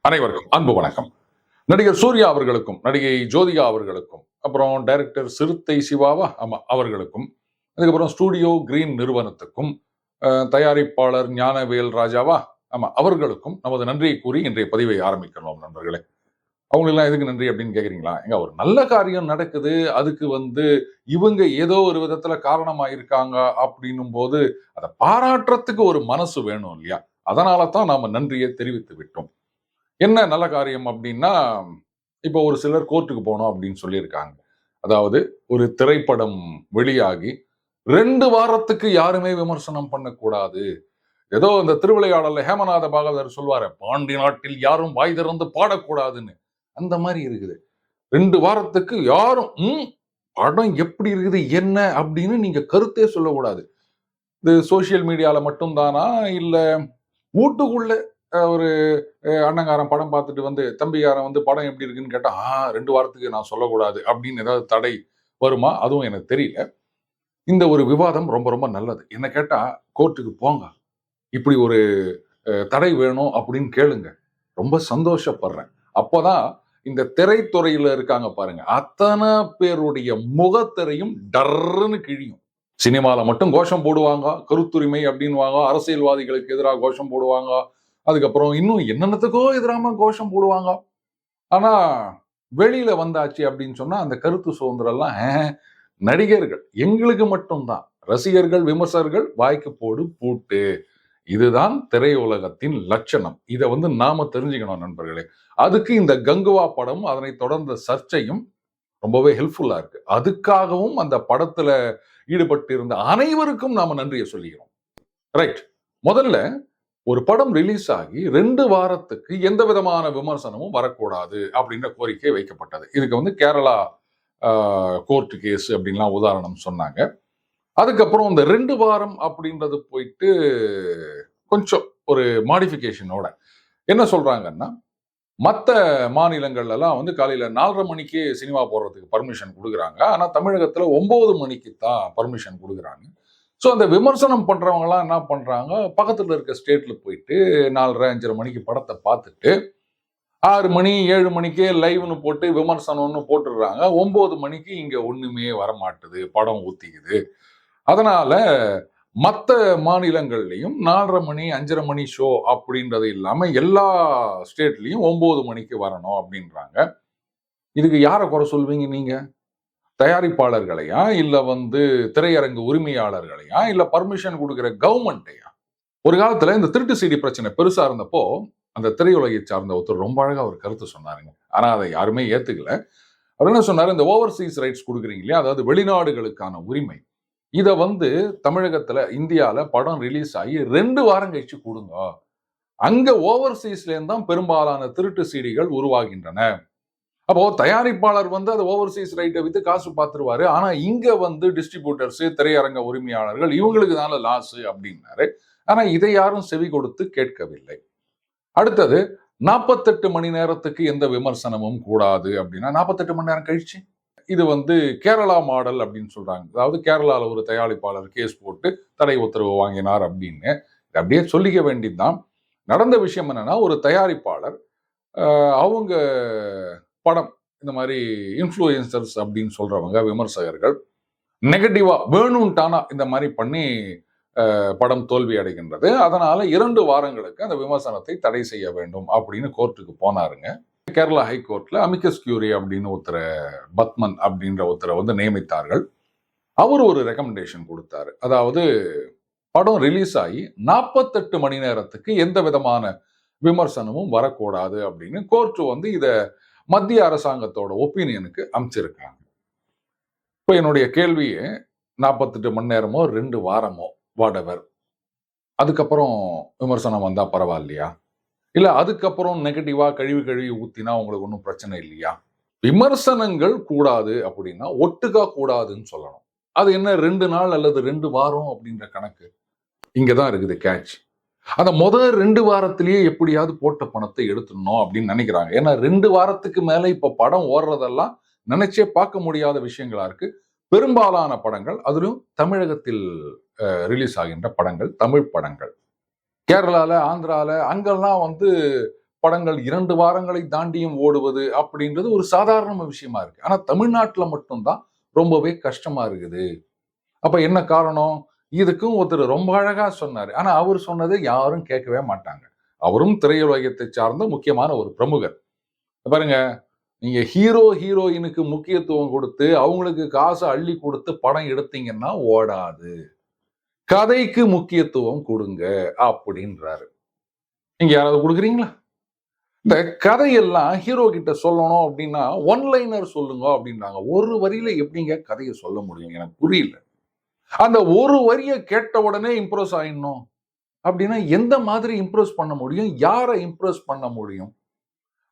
அனைவருக்கும் அன்பு வணக்கம். நடிகர் சூர்யா அவர்களுக்கும் நடிகை ஜோதிகா அவர்களுக்கும் அப்புறம் டைரக்டர் சிறுத்தை சிவாவா அவர்களுக்கும் அதுக்கப்புறம் ஸ்டூடியோ கிரீன் நிறுவனத்துக்கும் தயாரிப்பாளர் ஞானவேல் ராஜாவா அவர்களுக்கும் நமது நன்றியை கூறி இன்றைய பதிவை ஆரம்பிக்கிறோம். நண்பர்களே, அவங்களெல்லாம் எதுக்கு நன்றி அப்படின்னு கேக்குறீங்களா? எங்க ஒரு நல்ல காரியம் நடக்குது, அதுக்கு இவங்க ஏதோ ஒரு விதத்துல காரணமா இருக்காங்க அப்படின்னும் போது அதை பாராட்டுறதுக்கு ஒரு மனசு வேணும் இல்லையா? அதனால தான் நாம நன்றியை தெரிவித்து விட்டோம். என்ன நல்ல காரியம் அப்படின்னா, இப்போ ஒரு சிலர் கோர்ட்டுக்கு போனோம் அப்படின்னு சொல்லியிருக்காங்க. அதாவது ஒரு திரைப்படம் வெளியாகி 2 வாரத்துக்கு யாருமே விமர்சனம் பண்ணக்கூடாது. ஏதோ இந்த திருவிளையாடல்ல ஹேமநாத பாகவதர் சொல்வாரு, பாண்டி நாட்டில் யாரும் வாய் திறந்து பாடக்கூடாதுன்னு. அந்த மாதிரி இருக்குது. 2 வாரத்துக்கு யாரும் படம் எப்படி இருக்குது என்ன அப்படின்னு நீங்க கருத்தே சொல்லக்கூடாது. இது சோசியல் மீடியால மட்டும் தானா, இல்ல வீட்டுக்குள்ள ஒரு அண்ணங்காரன் படம் பார்த்துட்டு வந்து தம்பிக்காரன் வந்து படம் எப்படி இருக்குன்னு கேட்டா 2 வாரத்துக்கு நான் சொல்லக்கூடாது அப்படின்னு ஏதாவது தடை வருமா? அதுவும் எனக்கு தெரியல. இந்த ஒரு விவாதம் ரொம்ப ரொம்ப நல்லது. என்ன கேட்டா கோர்ட்டுக்கு போங்க, இப்படி ஒரு தடை வேணும் அப்படின்னு கேளுங்க, ரொம்ப சந்தோஷப்படுறேன். அப்பதான் இந்த திரைத்துறையில இருக்காங்க பாருங்க, அத்தனை பேருடைய முகத்திரையும் டர்ன்னு கிழியும். சினிமால மட்டும் கோஷம் போடுவாங்க, கருத்துரிமை அப்படின்வாங்க, அரசியல்வாதிகளுக்கு எதிராக கோஷம் போடுவாங்க, அதுக்கப்புறம் இன்னும் என்னென்னத்துக்கோ எதிராம கோஷம் போடுவாங்க. ஆனா வெளியில வந்தாச்சு அப்படின்னு சொன்னா அந்த கருத்து சுதந்திரம் எல்லாம் நடிகர்கள் எங்களுக்கு மட்டும்தான், ரசிகர்கள் விமர்சகர்கள் வாய்க்கு போடு பூட்டு. இதுதான் திரையுலகத்தின் லட்சணம். இதை நாம தெரிஞ்சுக்கணும் நண்பர்களே. அதுக்கு இந்த கங்குவா படம் அதனை தொடர்ந்த சர்ச்சையும் ரொம்பவே ஹெல்ப்ஃபுல்லா இருக்கு. அதுக்காகவும் அந்த படத்துல ஈடுபட்டு இருந்த அனைவருக்கும் நாம நன்றியை சொல்லிக்கிறோம். ரைட். முதல்ல ஒரு படம் ரிலீஸ் ஆகி 2 வாரத்துக்கு எந்த விதமான விமர்சனமும் வரக்கூடாது அப்படின்ற கோரிக்கை வைக்கப்பட்டது. இதுக்கு கேரளா கோர்ட் கேஸ் அப்படின்லாம் உதாரணம் சொன்னாங்க. அதுக்கப்புறம் இந்த 2 வாரம் அப்படின்றது போயிட்டு கொஞ்சம் ஒரு மாடிஃபிகேஷனோட என்ன சொல்றாங்கன்னா, மற்ற மாநிலங்கள்ல எல்லாம் காலையில 4:30 மணிக்கு சினிமா போடுறதுக்கு பர்மிஷன் கொடுக்குறாங்க. ஆனா தமிழகத்துல 9 மணிக்கு தான் பர்மிஷன் கொடுக்குறாங்க. ஸோ அந்த விமர்சனம் பண்றவங்கலாம் என்ன பண்றாங்க, பக்கத்துல இருக்க ஸ்டேட்ல போயிட்டு 4:30 5:30 மணிக்கு படத்தை பார்த்துட்டு 6 மணி 7 மணிக்கே லைவ்னு போட்டு விமர்சனம்னு போட்டுடுறாங்க. 9 மணிக்கு இங்க ஒண்ணுமே வரமாட்டுது, படம் ஊத்திக்குது. அதனால மற்ற மாநிலங்கள்லையும் 4:30 மணி 5:30 மணி ஷோ அப்படின்றது இல்லாம எல்லா ஸ்டேட்லயும் 9 மணிக்கு வரணும் அப்படின்றாங்க. இதுக்கு யாரை குறை சொல்வீங்க நீங்க? தயாரிப்பாளர்களையா, இல்ல திரையரங்கு உரிமையாளர்களையா, இல்ல பர்மிஷன் கொடுக்கிற கவர்மெண்ட்டையா? ஒரு காலத்துல இந்த திருட்டு சீடி பிரச்சனை பெருசா இருந்தப்போ அந்த திரையுலகை சார்ந்த ஒருத்தர் ரொம்ப அழகா ஒரு கருத்து சொன்னாருங்க. ஆனா அதை யாருமே ஏத்துக்கல. அவர் என்ன சொன்னாரு, இந்த ஓவர்சீஸ் ரைட்ஸ் கொடுக்குறீங்க இல்லையா, அதாவது வெளிநாடுகளுக்கான உரிமை, இதை தமிழகத்துல இந்தியால படம் ரிலீஸ் ஆகி 2 வாரம் கழிச்சு கொடுங்க. அங்க ஓவர்சீஸ்ல இருந்தான் பெரும்பாலான திருட்டு சீடிகள் உருவாகின்றன. அப்போ தயாரிப்பாளர் அது ஓவர்சீஸ் ரைட்டை வித்து காசு பார்த்துருவாரு. ஆனா இங்க டிஸ்ட்ரிபியூட்டர்ஸ், திரையரங்க உரிமையாளர்கள் இவங்களுக்கு தானே லாஸ் அப்படின்னாரு. ஆனா இதை யாரும் செவி கொடுத்து கேட்கவில்லை. அடுத்தது 48 மணி நேரத்துக்கு எந்த விமர்சனமும் கூடாது அப்படின்னா 48 மணி நேரம் கழிச்சு இது கேரளா மாடல் அப்படின்னு சொல்றாங்க. அதாவது கேரளால ஒரு தயாரிப்பாளர் கேஸ் போட்டு தடை உத்தரவு வாங்கினார் அப்படின்னு அப்படியே சொல்லிக்க வேண்டியதுதான். நடந்த விஷயம் என்னன்னா, ஒரு தயாரிப்பாளர் அவங்க படம் இந்த மாதிரி இன்ஃப்ளூயன்சர்ஸ் அப்படின்னு சொல்றவங்க விமர்சகர்கள் நெகட்டிவா வேணும்ட்டானா இந்த மாதிரி பண்ணி படம் தோல்வி அடைகின்றது. அதனால 2 வாரங்களுக்கு அந்த விமர்சனத்தை தடை செய்ய வேண்டும் அப்படின்னு கோர்ட்டுக்கு போனாருங்க. கேரளா ஹைகோர்ட்ல அமிகஸ் கியூரி அப்படின்னு ஒருத்தரை, பத்மன் அப்படின்ற ஒருத்தரை நியமித்தார்கள். அவர் ஒரு ரெக்கமெண்டேஷன் கொடுத்தாரு. அதாவது படம் ரிலீஸ் ஆகி 48 மணி நேரத்துக்கு எந்த விதமான விமர்சனமும் வரக்கூடாது அப்படின்னு கோர்ட்டு இத மத்திய அரசாங்கத்தோட ஒப்பீனியனுக்கு அமைச்சிருக்காங்க. இப்போ என்னுடைய கேள்வியே, 48 மணி நேரமோ 2 வாரமோ வாடவர், அதுக்கப்புறம் விமர்சனம் வந்தா பரவாயில்லையா? இல்ல அதுக்கப்புறம் நெகட்டிவா கழுவி ஊத்தினா உங்களுக்கு ஒன்றும் பிரச்சனை இல்லையா? விமர்சனங்கள் கூடாது அப்படின்னா ஒட்டுக்கா கூடாதுன்னு சொல்லணும். அது என்ன 2 நாள் அல்லது 2 வாரம் அப்படின்ற கணக்கு? இங்கதான் இருக்குது கேட்ச். அந்த முதல் 2 வாரத்திலேயே எப்படியாவது போட்ட பணத்தை எடுத்துடணும் அப்படின்னு நினைக்கிறாங்க. ஏன்னா 2 வாரத்துக்கு மேல இப்ப படம் ஓடுறதெல்லாம் நினைச்சே பார்க்க முடியாத விஷயங்களா இருக்கு. பெரும்பாலான படங்கள், அதிலும் தமிழகத்தில் ரிலீஸ் ஆகின்ற படங்கள், தமிழ் படங்கள். கேரளால, ஆந்திரால அங்கெல்லாம் வந்து படங்கள் 2 வாரங்களை தாண்டியும் ஓடுவது அப்படின்றது ஒரு சாதாரண விஷயமா இருக்கு. ஆனா தமிழ்நாட்டுல மட்டும் தான் ரொம்பவே கஷ்டமா இருக்குது. அப்ப என்ன காரணம்? இதுக்கும் ஒருத்தர் ரொம்ப அழகா சொன்னாரு. ஆனா அவரு சொன்னதை யாரும் கேட்கவே மாட்டாங்க. அவரும் திரையுலகத்தை சார்ந்த முக்கியமான ஒரு பிரமுகர். பாருங்க, நீங்க ஹீரோ, ஹீரோயினுக்கு முக்கியத்துவம் கொடுத்து, அவங்களுக்கு காச அள்ளி குடுத்து படம் எடுத்தீங்கன்னா ஓடாது. கதைக்கு முக்கியத்துவம் குடுங்க அப்படின்றாரு. நீங்க யாராவது குடுக்குறீங்களா? இந்த கதையெல்லாம் ஹீரோ கிட்ட சொல்லணும் அப்படின்னா, ஒன் லைனர் சொல்லுங்க அப்படின்றாங்க. ஒரு வரியில எப்படிங்க கதைய சொல்ல முடியும்? எனக்கு புரியல. அந்த ஒரு வரிய கேட்ட உடனே இம்ப்ரெஸ் ஆயிடணும். அப்படின்னா எந்த மாதிரி இம்ப்ரெஸ் பண்ண முடியும்? யார இம்ப்ரெஸ் பண்ண முடியும்?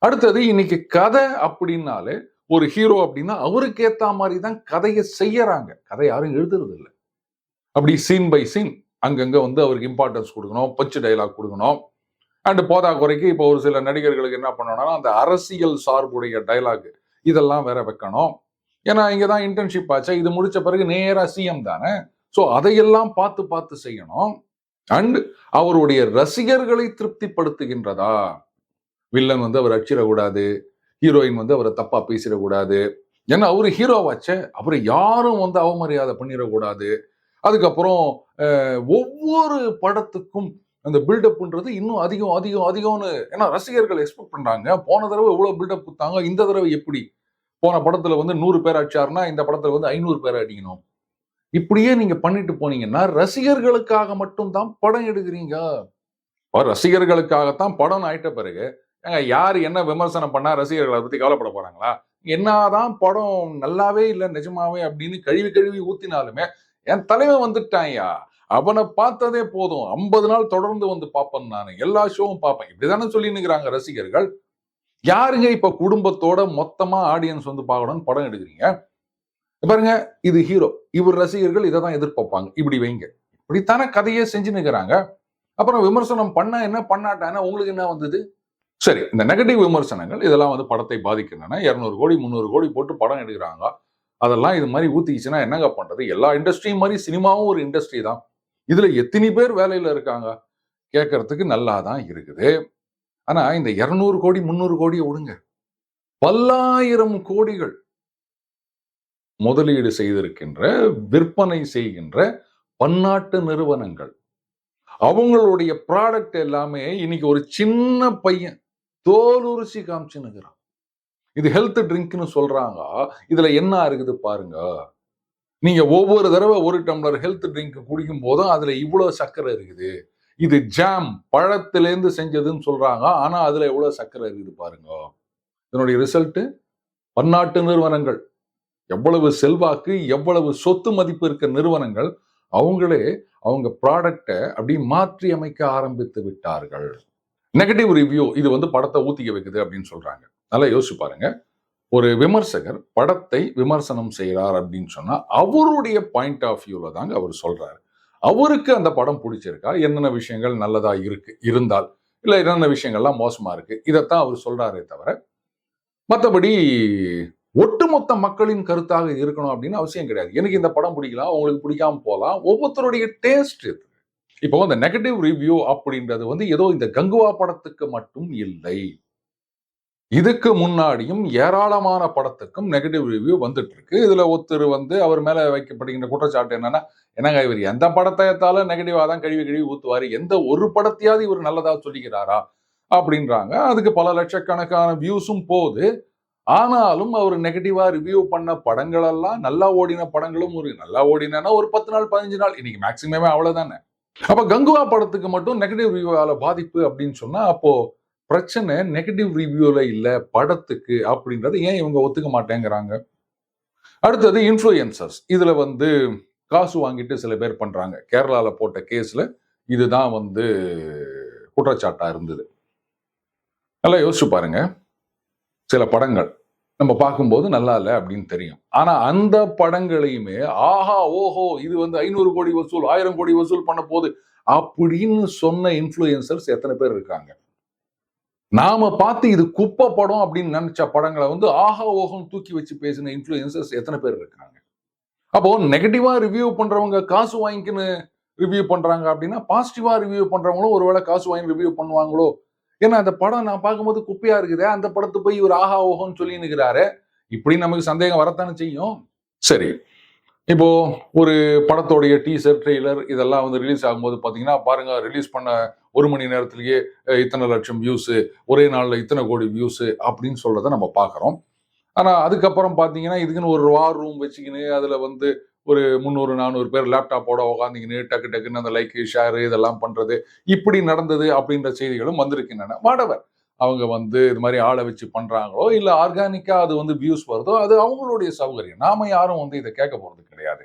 அடுத்தது இன்னைக்கு கதை அப்படின்னாலே, ஒரு ஹீரோ அப்படின்னா அவருக்கு ஏத்தா மாரி தான் கதைய செய்யறாங்க. கதை யாரும் எழுதுறது இல்ல. அப்படி சீன் பை சீன் அங்கங்க வந்து அவருக்கு இம்பார்ட்டன்ஸ் குடுக்கணும். பஞ்ச் டயலாக் குடுக்கணும். அண்ட் போதாக்குறைக்கு இப்போ ஒரு சில நடிகர்களுக்கு என்ன பண்ணணும்னா, அந்த அரசியல் சார்புடைய டயலாக் இதெல்லாம் வேற வைக்கணும். ஏன்னா, இங்க தான் இன்டர்ன்ஷிப் ஆச்சே. இது முடிச்ச பிறகு நேரா சிஎம் தானே. சோ அதையெல்லாம் பார்த்து பார்த்து செய்யணும். அண்ட் அவருடைய ரசிகர்களை திருப்திப்படுத்துகின்றதா? வில்லன் வந்து அவர் அடிச்சிடக்கூடாது. ஹீரோயின் வந்து அவரை தப்பா பேசிடக்கூடாது. ஏன்னா அவரு ஹீரோவாச்சே. அவரை யாரும் வந்து அவமரியாதை பண்ணிடக்கூடாது. அதுக்கப்புறம் ஒவ்வொரு படத்துக்கும் அந்த பில்டப்ன்றது இன்னும் அதிகம் அதிகம் அதிகம்னு ஏன்னா ரசிகர்கள் எக்ஸ்பெக்ட் பண்றாங்க. போன தடவை இவ்வளவு பில்டப் குடுத்தாங்க. இந்த தடவை எப்படி? போன படத்துல வந்து 100 பேர் அடிச்சாருன்னா, இந்த படத்துல வந்து 500 பேர் அடிக்கணும். இப்படியே நீங்க பண்ணிட்டு போனீங்கன்னா, ரசிகர்களுக்காக மட்டும் தான் படம் எடுக்குறீங்க. ரசிகர்களுக்காகத்தான் படம்னு ஆயிட்ட பிறகு, ஏங்க யாரு என்ன விமர்சனம் பண்ணா ரசிகர்கள் அத பத்தி கவலைப்பட போறாங்களா? என்னதான் படம் நல்லாவே இல்ல நிஜமாவே அப்படின்னு கழுவி கழுவி ஊத்தினாலுமே, என் தலைவன் வந்துட்டான்யா. அவன பார்த்ததே போதும். 50 நாள் தொடர்ந்து வந்து பார்ப்பேன் நானு. எல்லா ஷோவும் பார்ப்பேன். இப்படிதானே சொல்லின்னுருக்காங்க ரசிகர்கள். யாருங்க இப்ப குடும்பத்தோட மொத்தமா ஆடியன்ஸ் வந்து பார்க்கணும்னு படம் எடுக்குறீங்க? பாருங்க, இது ஹீரோ. இவர் ரசிகர்கள் இத தான் எதிர்பார்ப்பாங்க. இப்படி வைங்க. இப்படித்தானே கதையே செஞ்சுன்னுருக்காங்க. அப்புறம் விமர்சனம் பண்ணா என்ன? பண்ணாட்டா என்ன? உங்களுக்கு என்ன வந்தது? சரி. இந்த நெகட்டிவ் விமர்சனங்கள் இதெல்லாம் வந்து படத்தை பாதிக்கின்றன. 200 கோடி, 300 கோடி போட்டு படம் எடுக்குறாங்க. அதெல்லாம் இது மாரி ஊத்திக்கிச்சுன்னா என்னங்க பண்றது? எல்லா இண்டஸ்ட்ரியும் மாரி சினிமாவும் ஒரு இண்டஸ்ட்ரி தான். இதுல எத்தினி பேர் வேலையில இருக்காங்க? கேட்கறதுக்கு நல்லா தான் இருக்குது. ஆனா இந்த 200 கோடி, 300 கோடிய விடுங்க. பல்லாயிரம் கோடிகள் முதலீடு செய்திருக்கின்ற, விற்பனை செய்கின்ற பன்னாட்டு நிறுவனங்கள். அவங்களுடைய ப்ராடக்ட் எல்லாமே இன்னைக்கு ஒரு சின்ன பையன் தோல் உரிச்சு காமிச்சுன்னுக்குறான். இது ஹெல்த் ட்ரிங்க்னு சொல்றாங்க. இதுல என்ன இருக்குது பாருங்க. நீங்க ஒவ்வொரு தடவை 1 டம்ளர் ஹெல்த் ட்ரிங்க் குடிக்கும் போதும் அதுல இவ்வளவு சர்க்கரை இருக்குது. இது ஜாம் பழத்திலேருந்து செஞ்சதுன்னு சொல்றாங்க. ஆனா அதுல எவ்வளவு சர்க்கரை இருக்குது பாருங்க. இதனுடைய ரிசல்ட் பன்னாட்டு நிறுவனங்கள் எவ்வளவு செல்வாக்கு, எவ்வளவு சொத்து மதிப்பு இருக்க நிறுவனங்கள் அவங்களே அவங்க ப்ராடக்ட அப்படி மாற்றி அமைக்க ஆரம்பித்து விட்டார்கள். நெகட்டிவ் ரிவ்யூ இது வந்து படத்தை ஊத்திக்க வைக்குது அப்படின்னு சொல்றாங்க. நல்லா யோசிச்சு பாருங்க. ஒரு விமர்சகர் படத்தை விமர்சனம் செய்கிறார் அப்படின்னு சொன்னா, அவருடைய பாயிண்ட் ஆஃப் வியூல தாங்க அவர் சொல்றாரு. அவருக்கு அந்த படம் பிடிச்சிருக்கா? என்னென்ன விஷயங்கள் நல்லதா இருக்கு இருந்தால், இல்ல என்னென்ன விஷயங்கள்லாம் மோசமா இருக்கு. இதத்தான் அவர் சொல்றாரே தவிர, மத்தபடி ஒட்டுமொத்த மக்களின் கருத்தாக இருக்கணும் அப்படின்னு அவசியம் கிடையாது. எனக்கு இந்த படம் பிடிக்கலாம், உங்களுக்கு பிடிக்காம போலாம். ஒவ்வொருத்தருடைய டேஸ்ட் இது. இப்போ இந்த நெகட்டிவ் ரிவ்யூ அப்படின்றது வந்து ஏதோ இந்த கங்குவா படத்துக்கு மட்டும் இல்லை. இதுக்கு முன்னாடியும் ஏராளமான படத்துக்கும் நெகட்டிவ் ரிவ்யூ வந்துட்டு இருக்கு. இதுல ஒருத்தர் வந்து அவர் மேல வைக்கப்படுகின்ற குற்றச்சாட்டு என்னன்னா, என்னங்க இவர் எந்த படத்தை எடுத்தாலும் நெகட்டிவா தான் கழுவி கழுவி ஊத்துவாரு. எந்த ஒரு படத்தையாவது இவர் நல்லதா சொல்லிக்கிறாரா? அப்படின்றாங்க. அதுக்கு பல லட்சக்கணக்கான வியூஸும் போகுது. ஆனாலும் அவர் நெகட்டிவா ரிவ்யூ பண்ண படங்கள் எல்லாம் நல்லா ஓடின படங்களும் ஒரு நல்லா ஓடினா ஒரு 10 நாள், 15 நாள். இன்னைக்கு மேக்ஸிமமே அவ்வளவுதானே. அப்ப கங்குவா படத்துக்கு மட்டும் நெகட்டிவ் ரிவ்யூவால பாதிப்பு அப்படின்னு சொன்னா, அப்போ பிரச்சனை நெகட்டிவ் ரிவ்யூல இல்ல படத்துக்கு அப்படின்றத ஏன் இவங்க ஒத்துக்க மாட்டேங்கிறாங்க? அடுத்தது இன்ஃப்ளூயன்சர்ஸ். இதுல வந்து காசு வாங்கிட்டு சில பேர் பண்றாங்க. கேரளால போட்ட கேஸ்ல இதுதான் வந்து குற்றச்சாட்டா இருந்தது. நல்லா யோசிச்சு பாருங்க. சில படங்கள் நம்ம பார்க்கும்போது நல்லா இல்ல அப்படின்னு தெரியும். ஆனா அந்த படங்களையுமே ஆஹா, ஓஹோ இது வந்து 500 கோடி வசூல், 1000 கோடி வசூல் பண்ண போகுது அப்படின்னு சொன்ன இன்ஃப்ளூயன்சர்ஸ் எத்தனை பேர் இருக்காங்க? நாம பார்த்து இது குப்பை படம் அப்படின்னு நினைச்ச படங்களை வந்து ஆஹா ஓஹோன்னு தூக்கி வச்சு பேசின இன்ஃப்ளூயன்சர்ஸ் எத்தனை பேர் இருக்காங்க? அப்போ நெகட்டிவா ரிவ்யூ பண்றவங்க காசு வாங்கிக்கின்னு ரிவ்யூ பண்றாங்க அப்படின்னா பாசிட்டிவா ரிவ்யூ பண்றவங்களும் ஒருவேளை காசு வாங்கி ரிவ்யூ பண்ணுவாங்களோ? ஏன்னா அந்த படம் நான் பார்க்கும்போது குப்பையா இருக்குதே, அந்த படத்தை போய் இவர் ஆஹா ஓஹோன்னு சொல்லி நிற்கிறாரு. இப்படி நமக்கு சந்தேகம் வரத்தானே செய்யும். சரி, இப்போ ஒரு படத்தோடைய டீசர், ட்ரெய்லர் இதெல்லாம் வந்து ரிலீஸ் ஆகும்போது பாத்தீங்கன்னா பாருங்க, ரிலீஸ் பண்ண 1 மணி நேரத்திலேயே இத்தனை லட்சம் வியூஸ், ஒரே நாள்ல இத்தனை கோடி வியூஸ் அப்படின்னு சொல்றத நம்ம பார்க்கிறோம். ஆனா அதுக்கப்புறம் பாத்தீங்கன்னா இதுக்குன்னு ஒரு வார் ரூம் வச்சுக்கின்னு அதுல வந்து ஒரு 300 400 பேர் லேப்டாப்போட உட்காந்துக்கின்னு டக்கு டக்குன்னு அந்த லைக் ஷேர் இதெல்லாம் பண்றது இப்படி நடந்தது அப்படின்ற செய்திகளும் வந்திருக்கின்றன. வாடவர் அவங்க வந்து இது மாதிரி ஆளை வச்சு பண்றாங்களோ இல்ல ஆர்கானிக்கா அது வந்து வியூஸ் வருதோ அது அவங்களுடைய சௌகரியம். நாம யாரும் வந்து இதை கேட்க போறது கிடையாது.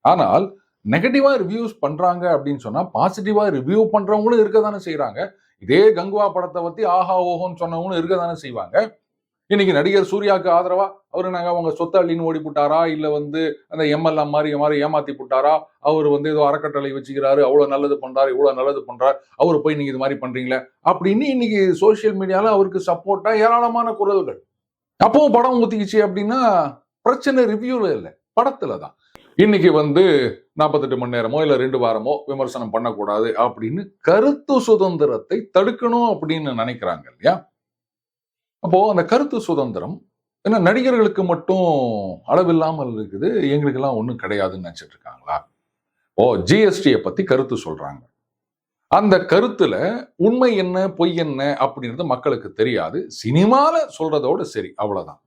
ஆனால் நெகட்டிவா ரிவ்யூஸ் பண்றாங்க அப்படின்னு சொன்னா பாசிட்டிவா ரிவ்யூ பண்றவங்களும் இருக்க தானே செய்யறாங்க. இதே கங்குவா படத்தை பத்தி ஆஹா ஓஹோன்னு சொன்னவங்களும் இருக்க தானே செய்வாங்க. இன்னைக்கு நடிகர் சூர்யாவுக்கு ஆதரவா அவரு நாங்க அவங்க சொத்த அள்ளின்னு ஓடி போட்டாரா, இல்ல வந்து அந்த எம்எல்ஏ மாதிரி ஏமாத்தி போட்டாரா, அவர் வந்து ஏதோ அறக்கட்டளை வச்சுக்கிறாரு, அவ்வளவு நல்லது பண்றாரு, இவ்வளவு நல்லது பண்றாரு, அவரு போய் நீங்க இது மாதிரி பண்றீங்களே அப்படின்னு இன்னைக்கு சோசியல் மீடியால அவருக்கு சப்போர்ட்டா ஏராளமான குரல்கள். அப்பவும் படம் ஊத்திக்கிச்சு அப்படின்னா பிரச்சனை ரிவ்யூல இல்ல, படத்துல தான். இன்னைக்கு வந்து 48 மணி நேரமோ இல்ல 2 வாரமோ விமர்சனம் பண்ணக்கூடாது அப்படின்னு கருத்து சுதந்திரத்தை தடுக்கணும் அப்படின்னு நினைக்கிறாங்க இல்லையா? அப்போ அந்த கருத்து சுதந்திரம் ஏன்னா நடிகர்களுக்கு மட்டும் அளவில்லாமல் இருக்குது, எங்களுக்கு எல்லாம் ஒண்ணும் கிடையாதுன்னு நினைச்சிட்டு இருக்காங்களா? ஓ, ஜிஎஸ்டியை பத்தி கருத்து சொல்றாங்க. அந்த கருத்துல உண்மை என்ன பொய் என்ன அப்படின்றது மக்களுக்கு தெரியாது. சினிமால சொல்றதோட சரி, அவ்வளவுதான்.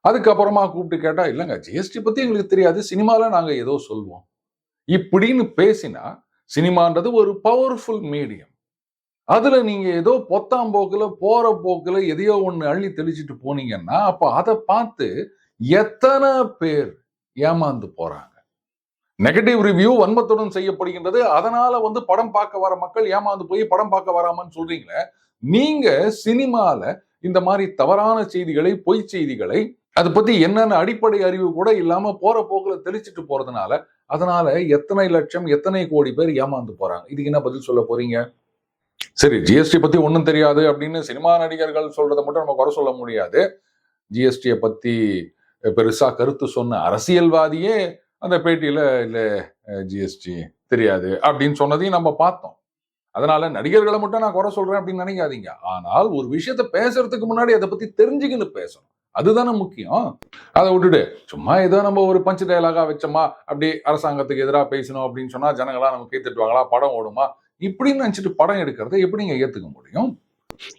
அதுக்கப்புறமா கூப்பிட்டு கேட்டா இல்லைங்க ஜிஎஸ்டி பத்தி எங்களுக்கு தெரியாது, சினிமால நாங்க ஏதோ சொல்வோம் இப்படின்னு பேசினா, சினிமான்றது ஒரு பவர்ஃபுல் மீடியம். அதுல நீங்க ஏதோ பொத்தாம் போக்குல போற போக்குல எதையோ ஒண்ணு அள்ளி தெளிச்சிட்டு போனீங்கன்னா அப்ப அதை பார்த்து எத்தனை பேர் ஏமாந்து போறாங்க. நெகட்டிவ் ரிவ்யூ வன்மத்துடன் செய்யப்படுகின்றது. அதனால வந்து படம் பார்க்க வர மக்கள் ஏமாந்து போய் படம் பார்க்க வராமன்னு சொல்றீங்களே. நீங்க சினிமால இந்த மாதிரி தவறான செய்திகளை, பொய் செய்திகளை அதை பத்தி என்னென்ன அடிப்படை அறிவு கூட இல்லாம போற போக்குல தெளிச்சிட்டு போறதுனால அதனால எத்தனை லட்சம் எத்தனை கோடி பேர் ஏமாந்து போறாங்க. இதுக்கு என்ன பதில் சொல்ல போறீங்க? சரி, ஜிஎஸ்டி பத்தி ஒன்றும் தெரியாது அப்படின்னு சினிமா நடிகர்கள் சொல்றதை மட்டும் நம்ம குறை சொல்ல முடியாது. ஜிஎஸ்டியை பத்தி பெருசா கருத்து சொன்ன அரசியல்வாதியே அந்த பேட்டியில இல்ல ஜிஎஸ்டி தெரியாது அப்படின்னு சொன்னதையும் நம்ம பார்த்தோம். அதனால நடிகர்களை மட்டும் நான் குறை சொல்றேன் அப்படின்னு நினைக்காதீங்க. ஆனால் ஒரு விஷயத்த பேசுறதுக்கு முன்னாடி அதை பத்தி தெரிஞ்சுக்கின்னு பேசணும். அதுதானே முக்கியம். அதை விட்டுட்டு சும்மா ஏதோ நம்ம ஒரு பஞ்ச் டயலாகா வச்சோமா, அப்படி அரசாங்கத்துக்கு எதிராக பேசணும் அப்படின்னு சொன்னா ஜனங்களா நம்ம கை தட்டுவாங்களா, படம் ஓடுமா இப்படின்னு நினைச்சிட்டு படம் எடுக்கிறத எப்படிங்க ஏத்துக்க முடியும்?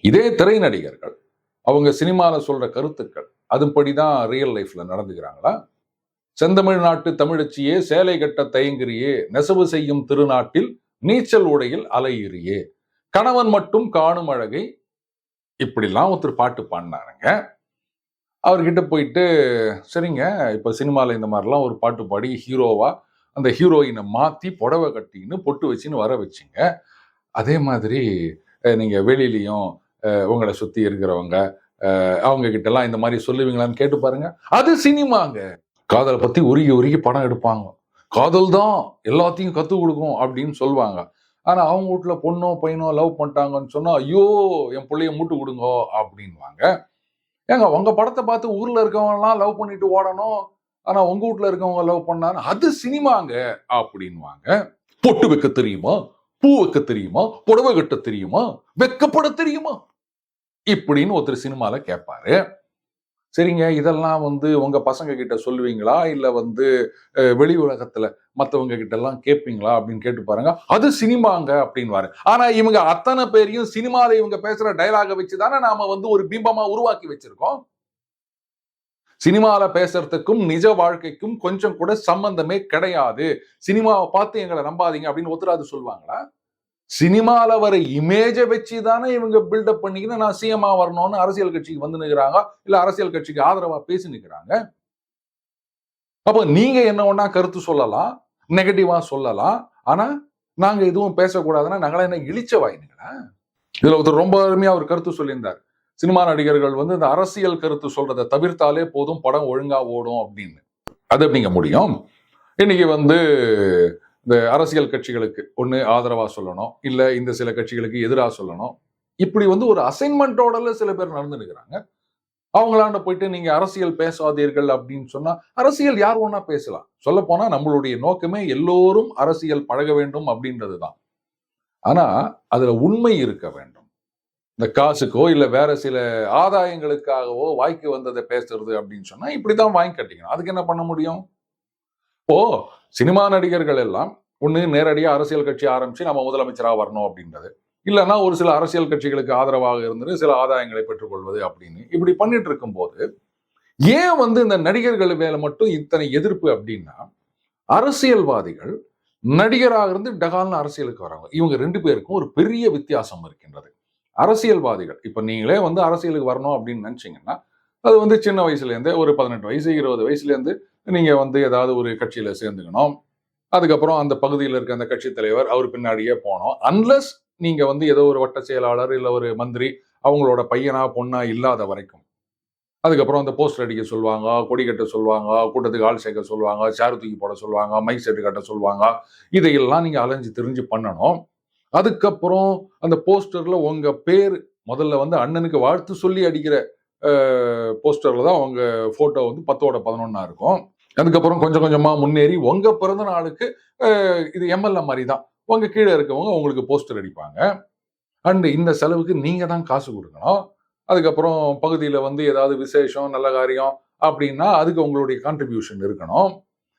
இதே திரை நடிகர்கள் அவங்க சினிமால சொல்ற கருத்துக்கள் அதுபடிதான் ரியல் லைஃப்ல நடந்துக்கிறாங்களா? செந்தமிழ் நாட்டு தமிழச்சியே சேலை கட்ட தயங்கிரியே, நெசவு செய்யும் திருநாட்டில் நீச்சல் உடையில் அலையிறியே, கணவன் மட்டும் காணும் அழகை இப்படிலாம் ஒருத்தர் பாட்டு பாடினாருங்க. அவர்கிட்ட போயிட்டு சரிங்க இப்ப சினிமால இந்த மாதிரிலாம் ஒரு பாட்டு பாடி ஹீரோவா அந்த ஹீரோயினை மாத்தி புடவை கட்டின்னு பொட்டு வச்சுன்னு வர வச்சுங்க. அதே மாதிரி நீங்க வெளியிலையும் உங்களை சுத்தி இருக்கிறவங்க அவங்க கிட்ட எல்லாம் இந்த மாதிரி சொல்லுவீங்களான்னு கேட்டு பாருங்க. அது சினிமாங்க. காதலை பத்தி உருகி உருகி படம் எடுப்பாங்க. காதல் தான் எல்லாத்தையும் கத்து கொடுக்கும் அப்படின்னு சொல்லுவாங்க. ஆனா அவங்க வீட்டுல பொண்ணோ பையனோ லவ் பண்ணிட்டாங்கன்னு சொன்னா ஐயோ என் பிள்ளைய மூட்டு கொடுங்க அப்படின்வாங்க. ஏங்க உங்க படத்தை பார்த்து ஊர்ல இருக்கவங்க எல்லாம் லவ் பண்ணிட்டு ஓடணும், ஆனா உங்க வீட்டுல இருக்கவங்க லவ் பண்ணாரு அது சினிமாங்க அப்படின்வாங்க. பொட்டு வைக்க தெரியுமா, பூ வைக்க தெரியுமா, புடவை கட்ட தெரியுமா, வெக்கப்பட தெரியுமா இப்படின்னு ஒருத்தர் சினிமால கேட்பாரு. சரிங்க இதெல்லாம் வந்து உங்க பசங்க கிட்ட சொல்லுவீங்களா இல்ல வந்து வெளி உலகத்துல மத்தவங்க கிட்ட எல்லாம் கேட்பீங்களா அப்படின்னு கேட்டு பாருங்க. அது சினிமாங்க அப்படின்வாரு. ஆனா இவங்க அத்தனை பேரையும் சினிமால இவங்க பேசுற டயலாக வச்சுதானே நாம வந்து ஒரு பிம்பமா உருவாக்கி வச்சிருக்கோம். சினிமால பேசுறதுக்கும் நிஜ வாழ்க்கைக்கும் கொஞ்சம் கூட சம்பந்தமே கிடையாது. சினிமாவை பார்த்து எங்களை நம்பாதீங்க அப்படின்னு ஒருத்தராது சொல்லுவாங்களா? சினிமால வர இமேஜை வச்சுதானே இவங்க பில்டப் பண்ணிக்கின்னு நான் சிஎம்ஆ வரணும்னு அரசியல் கட்சிக்கு வந்து நிற்கிறாங்க, இல்ல அரசியல் கட்சிக்கு ஆதரவா பேசி நிற்கிறாங்க. அப்ப நீங்க என்ன ஒண்ணா கருத்து சொல்லலாம், நெகட்டிவா சொல்லலாம், ஆனா நாங்க எதுவும் பேசக்கூடாதுன்னா நாங்களா என்ன இழிச்ச வாயினுங்களா? இதுல ஒருத்தர் ரொம்ப அருமையா ஒரு கருத்து சொல்லியிருந்தார். சினிமா நடிகர்கள் வந்து இந்த அரசியல் கருத்து சொல்றதை தவிர்த்தாலே போதும் படம் ஒழுங்கா ஓடும் அப்படின்னு. அது எப்படிங்க முடியும்? இன்னைக்கு வந்து இந்த அரசியல் கட்சிகளுக்கு ஒண்ணு ஆதரவா சொல்லணும், இல்ல இந்த சில கட்சிகளுக்கு எதிராக சொல்லணும். இப்படி வந்து ஒரு அசைன்மெண்டோட சில பேர் நடந்துருக்கிறாங்க. அவங்களாண்ட போயிட்டு நீங்க அரசியல் பேசாதீர்கள் அப்படின்னு சொன்னா, அரசியல் யார் வேணா பேசலாம். சொல்ல போனா நம்மளுடைய நோக்கமே எல்லோரும் அரசியல் பழக வேண்டும் அப்படின்றதுதான். ஆனா அதுல உண்மை இருக்க வேண்டும். இந்த காசுக்கோ இல்ல வேற சில ஆதாயங்களுக்காகவோ வாய்க்கு வந்ததை பேசுறது அப்படின்னு சொன்னா இப்படிதான் வாங்கி கட்டிக்கணும். அதுக்கு என்ன பண்ண முடியும்? இப்போ சினிமா நடிகர்கள் எல்லாம் ஒண்ணு நேரடியா அரசியல் கட்சி ஆரம்பிச்சு நம்ம முதலமைச்சரா வரணும் அப்படின்றது, இல்லைன்னா ஒரு சில அரசியல் கட்சிகளுக்கு ஆதரவாக இருந்து சில ஆதாயங்களை பெற்றுக்கொள்வது அப்படின்னு இப்படி பண்ணிட்டு இருக்கும்போது ஏன் வந்து இந்த நடிகர்கள் மேல மட்டும் இத்தனை எதிர்ப்பு அப்படின்னா, அரசியல்வாதிகள் நடிகராக இருந்து டகால்னு அரசியலுக்கு வராங்க. இவங்க 2 பேருக்கும் ஒரு பெரிய வித்தியாசம் இருக்கின்றது. அரசியல்வாதிகள் இப்ப நீங்களே வந்து அரசியலுக்கு வரணும் அப்படின்னு நினைச்சீங்கன்னா, அது வந்து சின்ன வயசுல இருந்தே ஒரு 18 வயசு 20 வயசுல இருந்து நீங்க வந்து ஏதாவது ஒரு கட்சியில சேர்ந்துக்கணும். அதுக்கப்புறம் அந்த பகுதியில் இருக்க அந்த கட்சி தலைவர் அவர் பின்னாடியே போனோம். அன்லெஸ் நீங்க வந்து ஏதோ ஒரு வட்ட செயலாளர் இல்ல ஒரு மந்திரி அவங்களோட பையனா பொண்ணா இல்லாத வரைக்கும். அதுக்கப்புறம் அந்த போஸ்டர் அடிக்க சொல்லுவாங்க, கொடி கட்ட சொல்லுவாங்க, கூட்டத்துக்கு ஆள் சேர்க்க சொல்லுவாங்க, சேர் தூக்கி போட சொல்லுவாங்க, மைக் செட் கட்ட சொல்லுவாங்க. இதையெல்லாம் நீங்க அலைஞ்சு திரிஞ்சு பண்ணணும். அதுக்கப்புறம் அந்த போஸ்டர்ல உங்க பேர் முதல்ல வந்து அண்ணனுக்கு வாழ்த்து சொல்லி அடிக்கிற போஸ்டர்ல தான் உங்க போட்டோ வந்து 10ஓட 11 இருக்கும். அதுக்கப்புறம் கொஞ்சம் கொஞ்சமா முன்னேறி உங்க பிறந்த நாளுக்கு இது எம்எல்ஏ மாதிரி தான். உங்க கீழே இருக்கவங்க உங்களுக்கு போஸ்டர் அடிப்பாங்க. அண்ட் இந்த செலவுக்கு நீங்க தான் காசு கொடுக்கணும். அதுக்கப்புறம் பகுதியில வந்து ஏதாவது விசேஷம் நல்ல காரியம் அப்படின்னா அதுக்கு உங்களுடைய கான்ட்ரிபியூஷன் இருக்கணும்.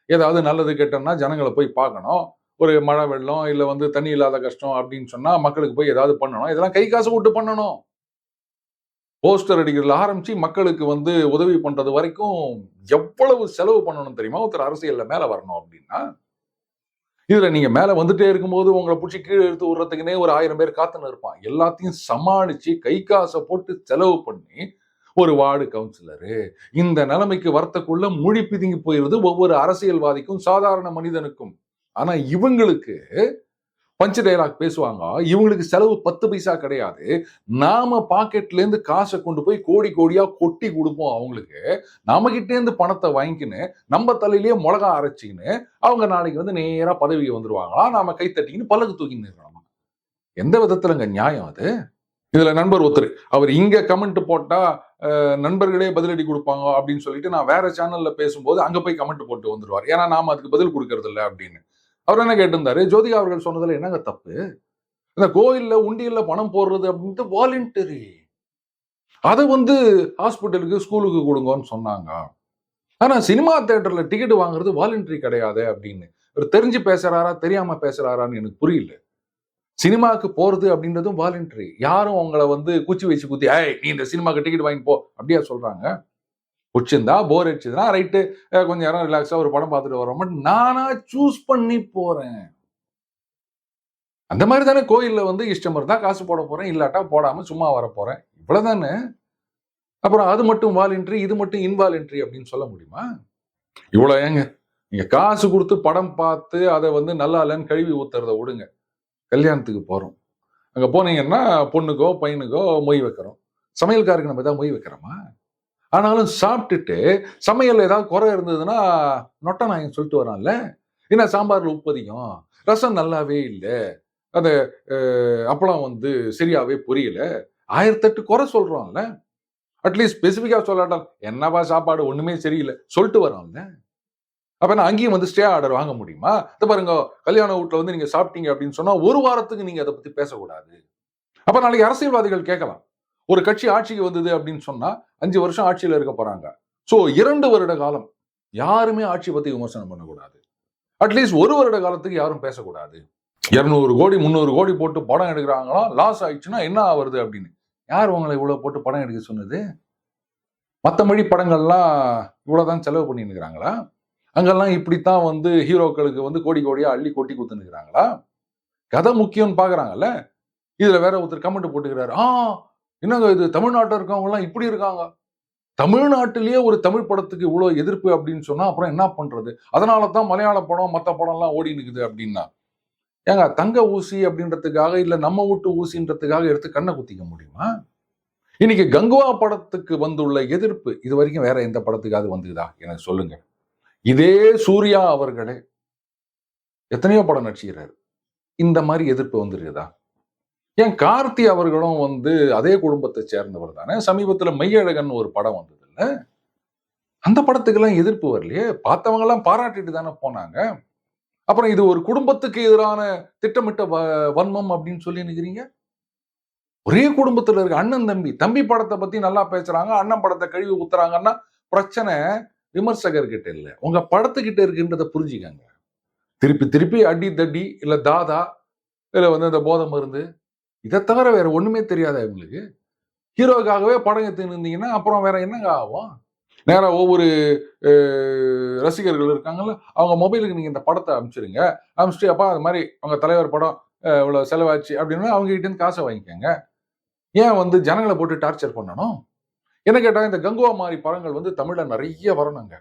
ஏதாவது நல்லது கெட்டன்னா ஜனங்களை போய் பார்க்கணும். ஒரு மழை வெள்ளம் இல்ல வந்து தண்ணி இல்லாத கஷ்டம் அப்படின்னு சொன்னா மக்களுக்கு போய் ஏதாவது பண்ணணும். இதெல்லாம் கை காசு விட்டு பண்ணணும். போஸ்டர் அடிக்கிறதுல ஆரம்பிச்சு மக்களுக்கு வந்து உதவி பண்றது வரைக்கும் எவ்வளவு செலவு பண்ணணும் தெரியுமா? ஒருத்தர் அரசியல்ல மேல வரணும் அப்படின்னா. இதுல நீங்க மேல வந்துட்டே இருக்கும்போது உங்களை புடிச்சு கீழ எடுத்து விடுறதுக்குன்னே ஒரு 1000 பேர் காத்துன்னு இருப்பான். எல்லாத்தையும் சமாளிச்சு கை காசை போட்டு செலவு பண்ணி ஒரு வார்டு கவுன்சிலரு இந்த நிலைமைக்கு வரத்துக்குள்ள மொழி பிதுங்கி போயிருது ஒவ்வொரு அரசியல்வாதிக்கும் சாதாரண மனிதனுக்கும். ஆனா இவங்களுக்கு பஞ்ச் டயலாக் பேசுவாங்க. இவங்களுக்கு செலவு 10 பைசா கிடையாது. நாம பாக்கெட்ல இருந்து காசை கொண்டு போய் கோடி கோடியா கொட்டி கொடுப்போம் அவங்களுக்கு. நம்ம கிட்ட இருந்து பணத்தை வாங்கிக்கின்னு நம்ம தலையிலேயே மிளகா அரைச்சிக்கின்னு அவங்க நாளைக்கு வந்து நேரா பதவிக்கு வந்துருவாங்களா? நாம கை தட்டிக்கின்னு பல்லக்கு தூக்கின்னு இருக்கணுமா? எந்த விதத்துலங்க நியாயம் அது? இதுல நண்பர் ஒருத்தர் அவர் இங்க கமெண்ட் போட்டா நண்பர்களே பதிலடி கொடுப்பாங்க அப்படின்னு சொல்லிட்டு நான் வேற சேனல்ல பேசும்போது அங்க போய் கமெண்ட் போட்டு வந்துருவார். ஏன்னா நாம அதுக்கு பதில் கொடுக்கறது இல்லை அப்படின்னு. அவர் என்ன கேட்டிருந்தாரு, ஜோதிகா அவர்கள் சொன்னதுல என்னங்க தப்பு? இந்த கோயில்ல உண்டியல்ல பணம் போடுறது அப்படின்ட்டு வாலண்டரி. அதை வந்து ஹாஸ்பிட்டலுக்கு ஸ்கூலுக்கு கொடுங்கன்னு சொன்னாங்க. ஆனா சினிமா தியேட்டர்ல டிக்கெட் வாங்குறது வாலண்டரி கிடையாது அப்படின்னு. அவர் தெரிஞ்சு பேசுறாரா தெரியாம பேசுறாரான்னு எனக்கு புரியல. சினிமாக்கு போறது அப்படின்றதும் வாலண்டரி. யாரும் உங்களை வந்து குச்சி வச்சு குத்தி ஏய் நீ இந்த சினிமாக்கு டிக்கெட் வாங்கி போ அப்படியா சொல்றாங்க? பிடிச்சிருந்தா போர் அடிச்சதுன்னா ரைட்டு கொஞ்சம் நேரம் ரிலாக்ஸா ஒரு படம் பார்த்துட்டு வரோம். பட் நானா சூஸ் பண்ணி போறேன். அந்த மாதிரி தானே கோயில்ல வந்து இஷ்டம் இருந்தா காசு போட போறேன், இல்லாட்டா போடாம சும்மா வர போறேன். இவ்வளவுதானே. அப்புறம் அது மட்டும் வாலண்டரி இது மட்டும் இன்வாலண்டரி அப்படின்னு சொல்ல முடியுமா? இவ்வளவு ஏங்க நீங்க காசு கொடுத்து படம் பார்த்து அதை வந்து நல்லா இல்லைன்னு கழுவி ஊத்துறத விடுங்க. கல்யாணத்துக்கு போறோம். அங்க போனீங்கன்னா பொண்ணுக்கோ பையனுக்கோ மொய் வைக்கிறோம். சமையல்காருக்கு நம்ம ஏதாவது மொய் வைக்கிறோமா? ஆனாலும் சாப்பிட்டுட்டு சமையல் ஏதாவது குறை இருந்ததுன்னா நொட்டை நாயன் சொல்லிட்டு வரான்ல. என்ன சாம்பார்ல உப்பு அதிகம், ரசம் நல்லாவே இல்லை, அந்த அப்பளம் வந்து சரியாவே புரியல, 1008 குறை சொல்றோம்ல. அட்லீஸ்ட் ஸ்பெசிபிக்கா சொல்லாட்டா என்னவா சாப்பாடு ஒண்ணுமே சரியில்லை சொல்லிட்டு வரோம்ல. அப்ப நான் அங்கேயும் வந்து ஸ்டே ஆர்டர் வாங்க முடியுமா? இத பாருங்க கல்யாண வீட்டுல வந்து நீங்க சாப்பிட்டீங்க அப்படின்னு சொன்னா ஒரு வாரத்துக்கு நீங்க அதை பத்தி பேசக்கூடாது. அப்ப நாளைக்கு அரசியல்வாதிகள் கேட்கலாம். ஒரு கட்சி ஆட்சிக்கு வந்தது அப்படின்னு சொன்னா 5 வருஷம் ஆட்சியில இருக்க போறாங்க. சோ 2 வருட காலம் யாருமே ஆட்சி பத்தி விமர்சனம் பண்ணக்கூடாது. அட்லீஸ்ட் 1 வருட காலத்துக்கு யாரும் பேசக்கூடாது. 200 கோடி 300 கோடி போட்டு படம் எடுக்கிறாங்களா, லாஸ் ஆயிடுச்சுன்னா என்ன ஆகுறது அப்படின்னு. யார் உங்களை இவ்வளவு போட்டு படம் எடுக்க சொன்னது? மத்த மொழி படங்கள்லாம் இவ்வளவுதான் செலவு பண்ணிட்டு இருக்கிறாங்களா? அங்கெல்லாம் இப்படித்தான் வந்து ஹீரோக்களுக்கு வந்து கோடி கோடியா அள்ளி கொட்டி குத்துன்னு இருக்கிறாங்களா? கதை முக்கியம்னு பாக்குறாங்கல்ல. இதுல வேற ஒருத்தர் கமெண்ட் போட்டுக்கிறாரு, என்னங்க இது தமிழ்நாட்டில் இருக்கவங்க எல்லாம் இப்படி இருக்காங்க. தமிழ்நாட்டிலேயே ஒரு தமிழ் படத்துக்கு இவ்வளவு எதிர்ப்பு அப்படின்னு சொன்னா அப்புறம் என்ன பண்றது? அதனாலதான் மலையாள படம் மத்த படம் எல்லாம் ஓடி நிக்குது அப்படின்னா. ஏங்க தங்க ஊசி அப்படின்றதுக்காக இல்ல நம்ம வீட்டு ஊசின்றதுக்காக எடுத்து கண்ணை குத்திக்க முடியுமா? இன்னைக்கு கங்குவா படத்துக்கு வந்துள்ள எதிர்ப்பு இது வரைக்கும் வேற எந்த படத்துக்காவது வந்துக்குதா எனக்கு சொல்லுங்க. இதே சூர்யா அவர்களே எத்தனையோ படம் நடிச்சுக்கிறாரு. இந்த மாதிரி எதிர்ப்பு வந்துருக்குதா? ஏன் கார்த்தி அவர்களும் வந்து அதே குடும்பத்தை சேர்ந்தவர் தானே. சமீபத்துல மெய்யழகன் ஒரு படம் வந்தது இல்ல, அந்த படத்துக்கெல்லாம் எதிர்ப்பு வரலையே. பார்த்தவங்க எல்லாம் பாராட்டிட்டு தானே போனாங்க. அப்புறம் இது ஒரு குடும்பத்துக்கு எதிரான திட்டமிட்ட வன்மம் அப்படின்னு சொல்லி நிக்கிறீங்க. ஒரே குடும்பத்துல இருக்க அண்ணன் தம்பி, தம்பி படத்தை பத்தி நல்லா பேசுறாங்க, அண்ணன் படத்தை கழுவி ஊத்துறாங்கன்னா பிரச்சனை விமர்சகர்கிட்ட இல்ல, உங்க படத்துக்கிட்ட இருக்குன்றத புரிஞ்சுக்கங்க. திருப்பி திருப்பி அடி தடி இல்ல தாதா இல்ல வந்து இந்த போதை மருந்து, இதை தவிர வேற ஒண்ணுமே தெரியாதா இவங்களுக்கு? ஹீரோக்காகவே படம் எடுத்துன்னு இருந்தீங்கன்னா அப்புறம் வேற என்னங்க ஆகும்? நேரா ஒவ்வொரு ரசிகர்கள் இருக்காங்கல்ல, அவங்க மொபைலுக்கு நீங்க இந்த படத்தை அனுப்பிச்சிருங்க. அனுப்பிச்சிட்டு அப்பா அது மாதிரி அவங்க தலைவர் படம் இவ்வளவு செலவாச்சு அப்படின்னு அவங்க கிட்ட இருந்து காசை வாங்கிக்கோங்க. ஏன் வந்து ஜனங்களை போட்டு டார்ச்சர் பண்ணணும்? என்ன கேட்டா இந்த கங்குவா மாதிரி படங்கள் வந்து தமிழ்ல நிறைய வரணுங்க.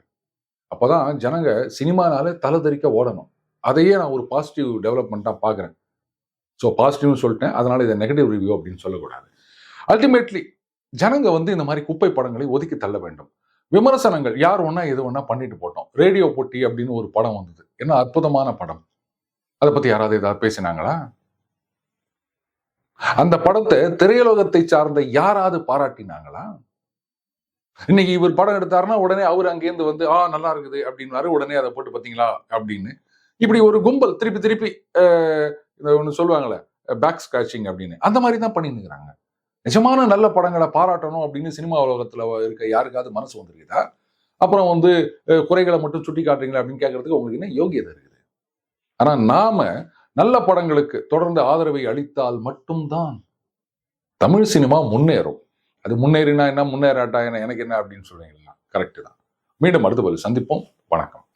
அப்பதான் ஜனங்க சினிமானாலே தலை தெறிக்க ஓடணும். அதையே நான் ஒரு பாசிட்டிவ் டெவலப்மெண்ட்டா பாக்குறேன். ஸோ பாசிட்டிவ்னு சொல்லிட்டேன், அதனால இதை நெகட்டிவ் ரிவ்யூ அப்படின்னு சொல்லக்கூடாது. அல்டிமேட்லி ஜனங்க வந்து இந்த மாதிரி குப்பை படங்களை ஒதுக்கி தள்ள வேண்டும். விமர்சனங்கள் யார் ஒன்னா எது ஒன்னா பண்ணிட்டு போட்டோம். ரேடியோ போட்டி அப்படின்னு ஒரு படம் வந்தது, என்ன அற்புதமான படம். அதை பத்தி யாராவது ஏதாவது பேசினாங்களா? அந்த படத்தை திரையுலகத்தை சார்ந்த யாராவது பாராட்டினாங்களா? இன்னைக்கு இவர் படம் எடுத்தாருன்னா உடனே அவர் அங்கேருந்து வந்து நல்லா இருக்குது அப்படின்னாரு, உடனே அதை போட்டு பாத்தீங்களா அப்படின்னு. இப்படி ஒரு கும்பல் திருப்பி திருப்பி ஒன்னு சொல்லுவாங்களே பேக் ஸ்கிராச்சிங் அப்படின்னு, அந்த மாதிரி தான் பண்ணிட்டு இருக்கிறாங்க. நிஜமான நல்ல படங்களை பாராட்டணும் அப்படின்னு சினிமா உலகத்துல இருக்க யாருக்காவது மனசு வந்துருக்குதா? அப்புறம் வந்து குறைகளை மட்டும் சுட்டி காட்டுறீங்களா அப்படின்னு கேட்கறதுக்கு உங்களுக்கு என்ன யோகியதை இருக்குது? ஆனா நாம நல்ல படங்களுக்கு தொடர்ந்து ஆதரவை அளித்தால் மட்டும்தான் தமிழ் சினிமா முன்னேறும். அது முன்னேறினா என்ன, முன்னேறாட்டா என்ன, எனக்கு என்ன அப்படின்னு சொல்றீங்களா? கரெக்ட் தான். மீண்டும் அடுத்த பதில் சந்திப்போம். வணக்கம்.